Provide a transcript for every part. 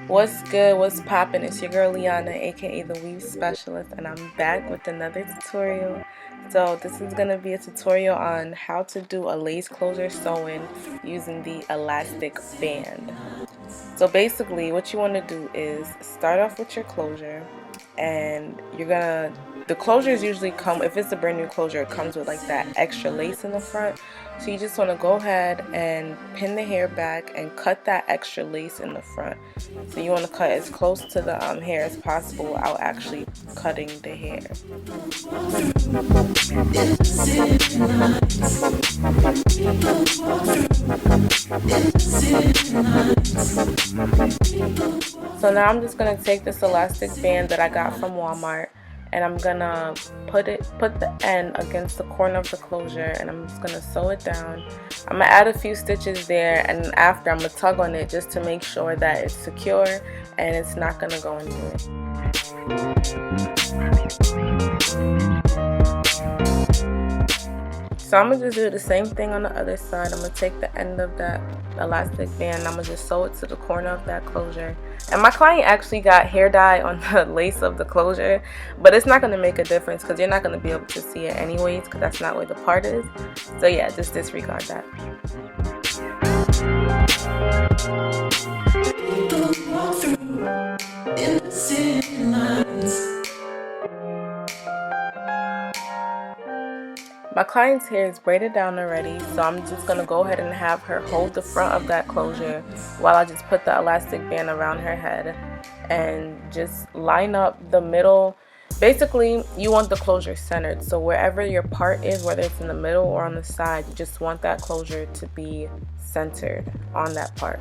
What's good? What's poppin'? It's your girl Liana, aka the Weave Specialist, and I'm back with another tutorial. So this is gonna be a tutorial on how to do a lace closure sewing using the elastic band. So basically what you want to do is start off with your closure, and the closures usually come, if it's a brand new closure, it comes with like that extra lace in the front. So you just want to go ahead and pin the hair back and cut that extra lace in the front. So you want to cut as close to the hair as possible without actually cutting the hair. So now I'm just going to take this elastic band that I got from Walmart, and I'm going to put the end against the corner of the closure, and I'm just going to sew it down. I'm going to add a few stitches there, and after I'm going to tug on it just to make sure that it's secure and it's not going to go anywhere. So I'm going to just do the same thing on the other side. I'm going to take the end of that elastic band, I'm going to just sew it to the corner of that closure. And my client actually got hair dye on the lace of the closure, but it's not going to make a difference because you're not going to be able to see it anyways, because that's not where the part is. So yeah, just disregard that. My client's hair is braided down already, so I'm just going to go ahead and have her hold the front of that closure while I just put the elastic band around her head and just line up the middle. Basically, you want the closure centered, so wherever your part is, whether it's in the middle or on the side, you just want that closure to be centered on that part.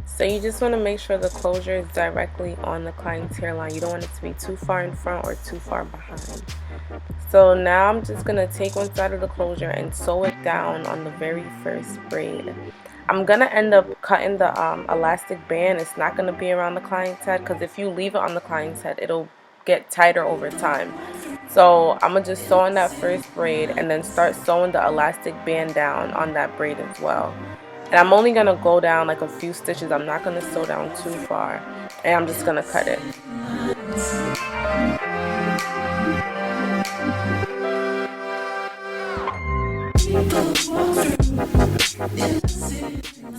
So you just want to make sure the closure is directly on the client's hairline. You don't want it to be too far in front or too far behind. So now I'm just going to take one side of the closure and sew it down on the very first braid. I'm going to end up cutting the elastic band. It's not going to be around the client's head, because if you leave it on the client's head, it'll get tighter over time. So I'm going to just sew on that first braid and then start sewing the elastic band down on that braid as well. And I'm only going to go down like a few stitches. I'm not going to sew down too far. And I'm just going to cut it.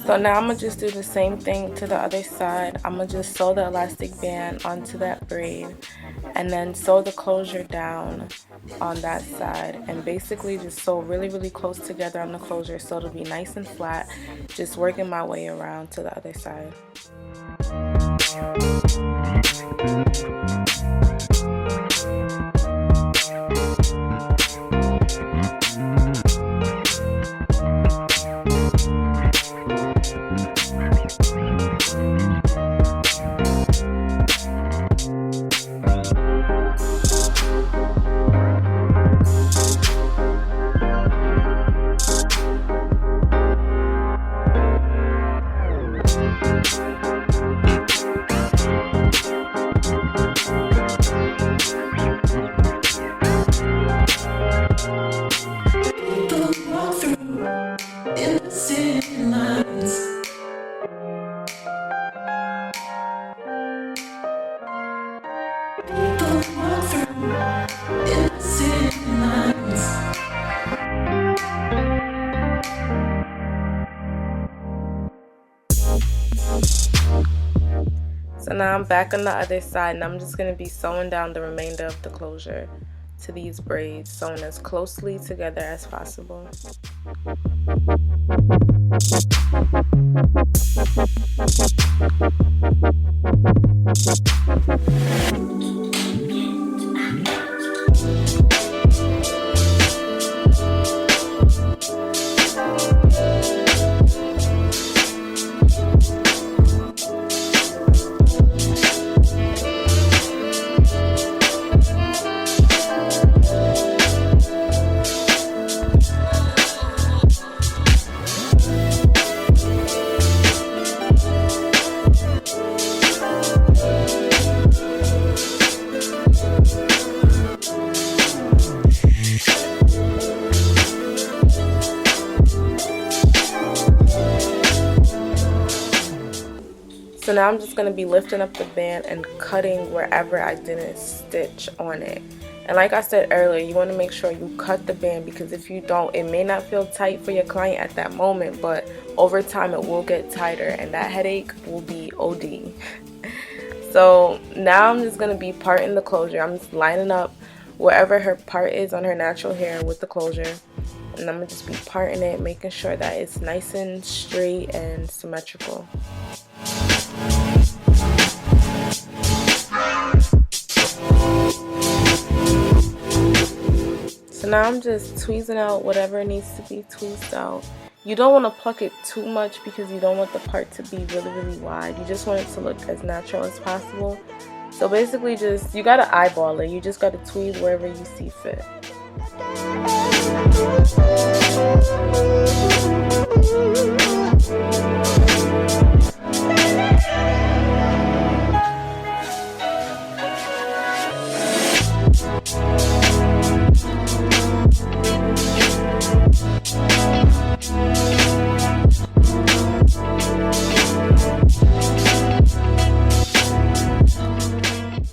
So now I'm going to just do the same thing to the other side. I'm going to just sew the elastic band onto that braid and then sew the closure down on that side, and basically just sew really close together on the closure so it'll be nice and flat, just working my way around to the other side. So now I'm back on the other side, and I'm just going to be sewing down the remainder of the closure to these braids, sewing as closely together as possible. now I'm just going to be lifting up the band and cutting wherever I didn't stitch on it. And like I said earlier, you want to make sure you cut the band, because if you don't, it may not feel tight for your client at that moment, but over time it will get tighter and that headache will be OD. So now I'm just going to be parting the closure. I'm just lining up wherever her part is on her natural hair with the closure. And I'm going to just be parting it, making sure that it's nice and straight and symmetrical. So now I'm just tweezing out whatever needs to be tweezed out. You don't want to pluck it too much because you don't want the part to be really wide. You just want it to look as natural as possible. So basically just, you gotta eyeball it. You just gotta tweeze wherever you see fit.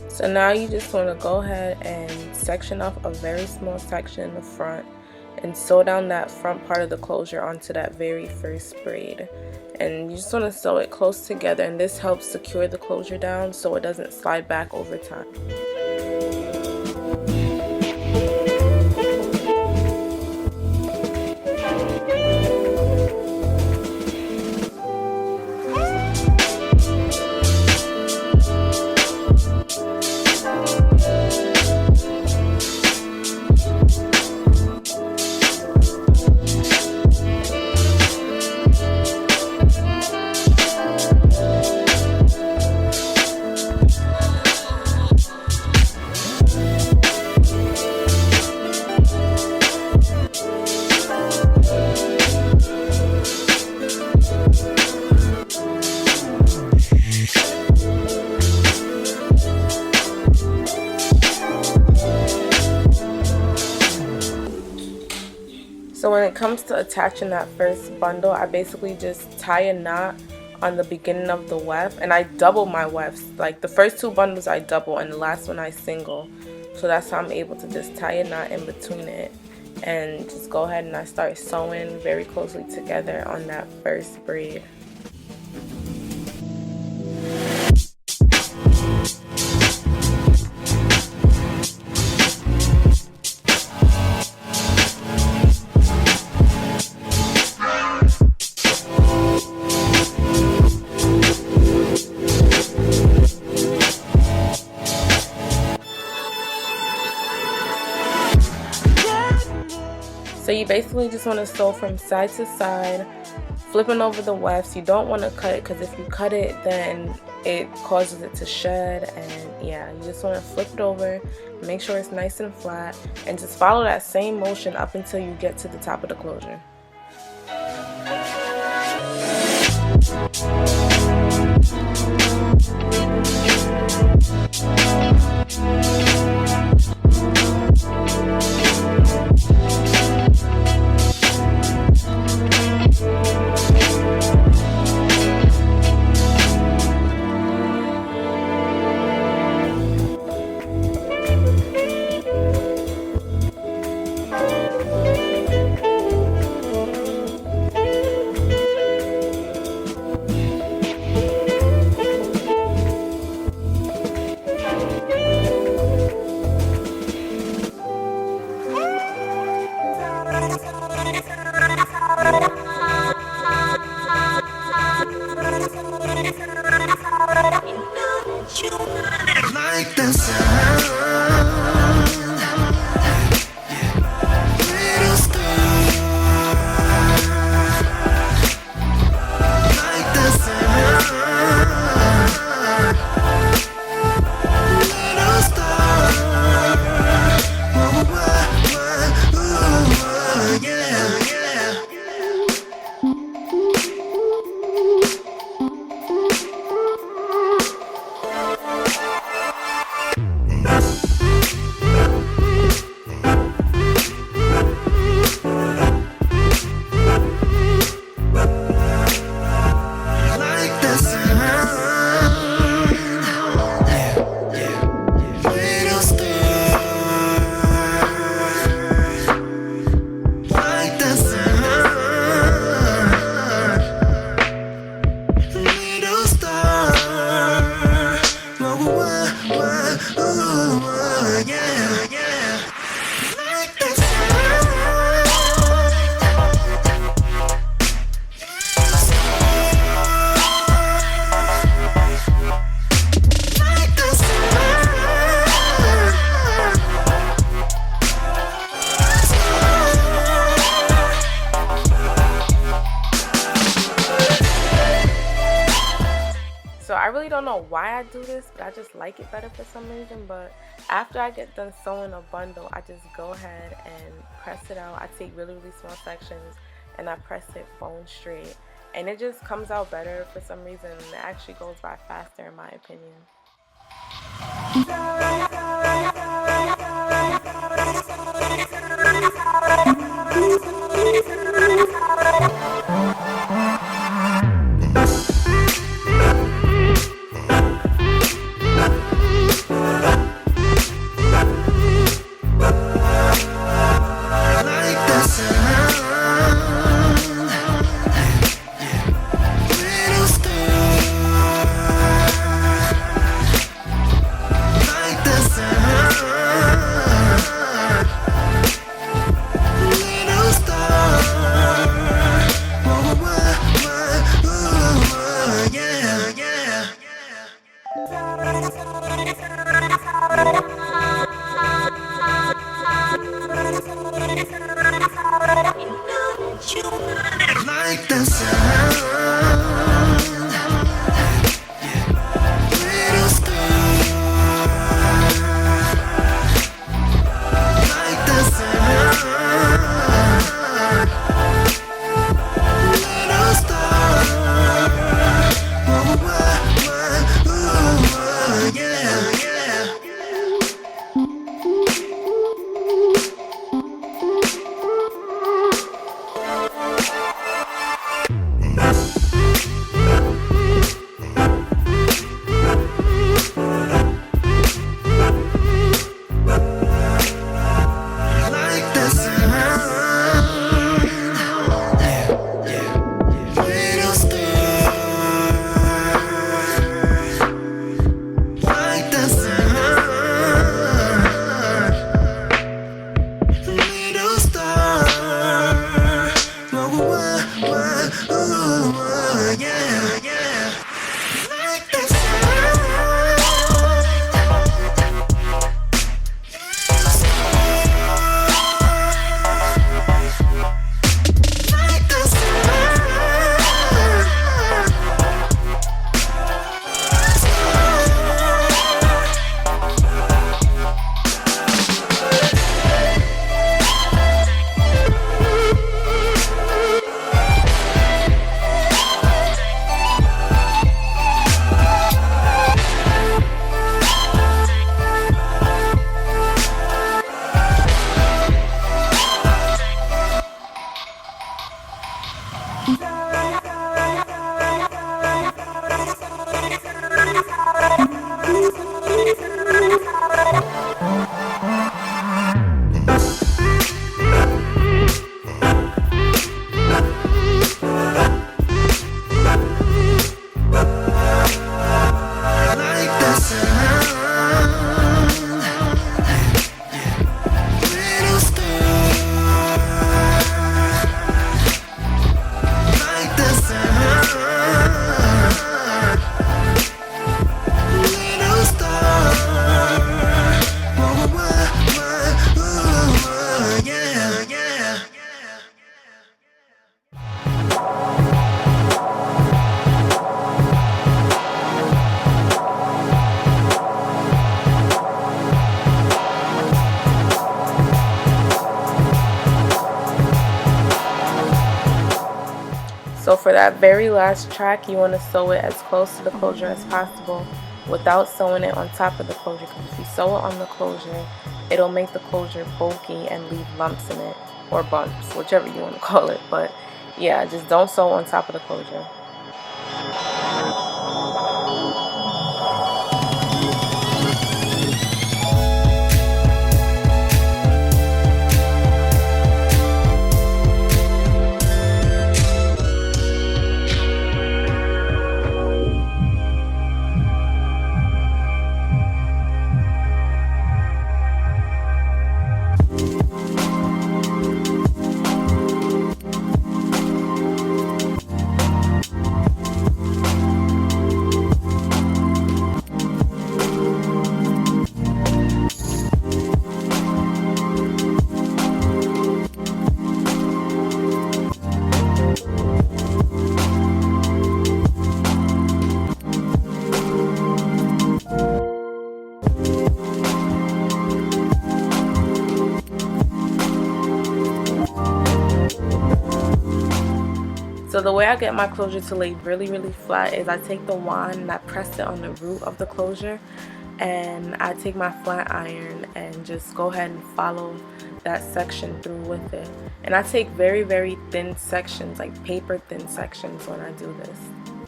So now you just want to go ahead and section off a very small section in the front and sew down that front part of the closure onto that very first braid. And you just want to sew it close together, and this helps secure the closure down so it doesn't slide back over time. So when it comes to attaching that first bundle, I basically just tie a knot on the beginning of the weft, and I double my wefts. Like the first two bundles I double and the last one I single. So that's how I'm able to just tie a knot in between it and just go ahead and I start sewing very closely together on that first braid. So you basically just want to sew from side to side, flipping over the wefts. You don't want to cut it, because if you cut it, then it causes it to shed. And yeah, you just want to flip it over, make sure it's nice and flat, and just follow that same motion up until you get to the top of the closure. Like the sound, little star. Like the sound, little star. Yeah, yeah. know why I do this, but I just like it better for some reason. But after I get done sewing a bundle, I just go ahead and press it out. I take really, really small sections and I press it bone straight. And it just comes out better for some reason. It actually goes by faster in my opinion. Like the sound, little star. Like the sound, little star. Whoa, ooh, yeah, yeah. Like the sound, little star. Like the sound, little star. Whoa, ooh, yeah, yeah. Like the sound, little star. Like the sound, little star. Whoa, ooh, yeah, yeah. Like the sound, like the sound. Like the sound, little star. Like the sound, little star. Whoa, ooh, yeah, yeah. So for that very last track, you want to sew it as close to the closure as possible without sewing it on top of the closure, because if you sew it on the closure, it'll make the closure bulky and leave lumps in it, or bumps, whichever you want to call it. But yeah, just don't sew on top of the closure. the way I get my closure to lay really flat is I take the wand and I press it on the root of the closure, and I take my flat iron and just go ahead and follow that section through with it. And I take very thin sections, like paper thin sections, when I do this.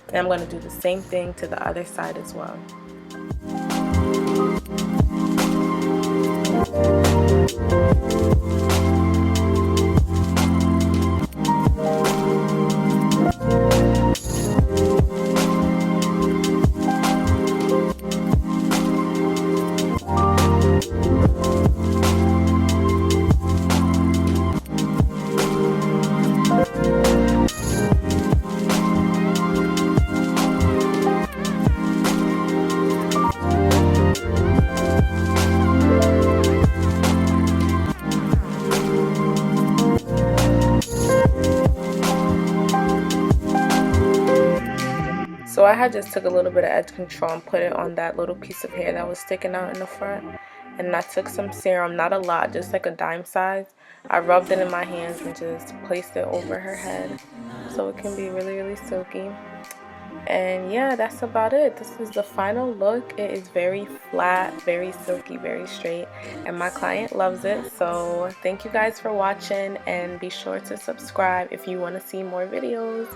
And I'm going to do the same thing to the other side as well. So I had just took a little bit of edge control and put it on that little piece of hair that was sticking out in the front. And I took some serum, not a lot, just like a dime size. I rubbed it in my hands and just placed it over her head so it can be really silky. And yeah, that's about it. This is the final look. It is very flat, very silky, very straight, and my client loves it. So thank you guys for watching, and be sure to subscribe if you want to see more videos.